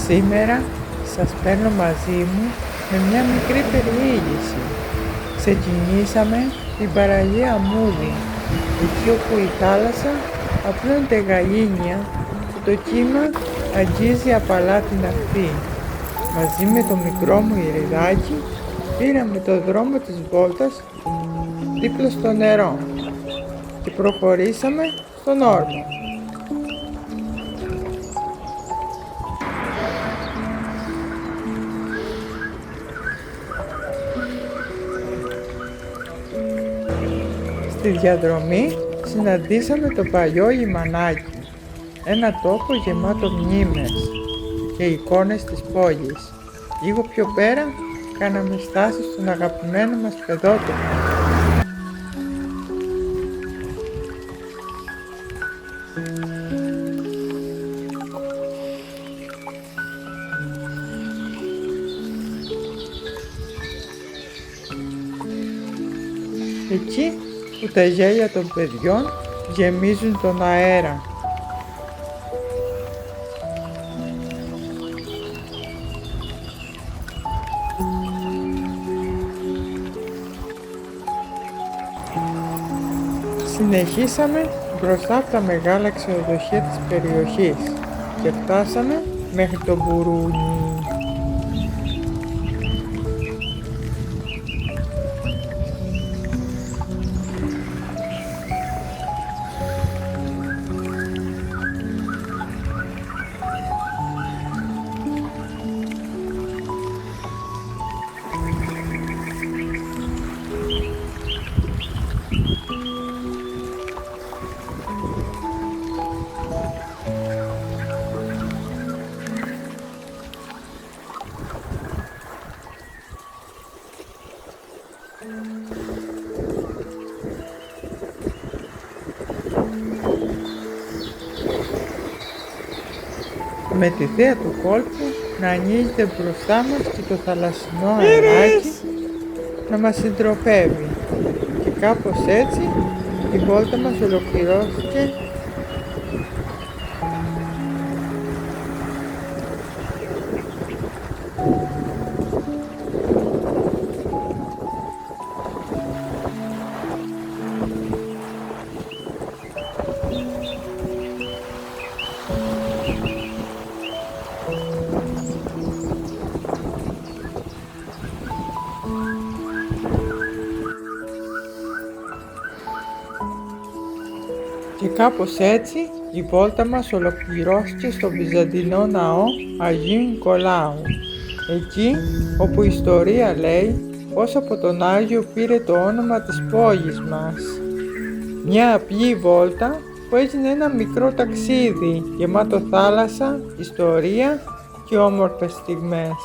Σήμερα σας παίρνω μαζί μου με μια μικρή περιήγηση. Ξεκινήσαμε την παραλία Μούδη, εκεί όπου η θάλασσα απλώνεται γαλήνια και το κύμα αγγίζει απαλά την ακτή. Μαζί με το μικρό μου Ιριδάκι πήραμε το δρόμο της βόλτας δίπλα στο νερό και προχωρήσαμε στον όρμο. Στη διαδρομή συναντήσαμε το παλιό λιμανάκι, ένα τόπο γεμάτο μνήμες και εικόνες της πόλης. Λίγο πιο πέρα κάναμε στάση στον αγαπημένο μας παιδότοπο. Εκεί που τα γέλια των παιδιών γεμίζουν τον αέρα. Συνεχίσαμε μπροστά από τα μεγάλα ξενοδοχεία της περιοχής και φτάσαμε μέχρι το Μπουρούνι. Με τη θέα του κόλπου να ανοίγεται μπροστά μας και το θαλασσινό αεράκι να μας συντροφεύει. Και κάπως έτσι η βόλτα μας ολοκληρώθηκε. Και κάπως έτσι η βόλτα μας ολοκληρώθηκε στο Βυζαντινό ναό Αγίου Νικολάου, εκεί όπου η ιστορία λέει πως από τον Άγιο πήρε το όνομα της πόλης μας. Μια απλή βόλτα που έγινε ένα μικρό ταξίδι γεμάτο θάλασσα, ιστορία και όμορφες στιγμές.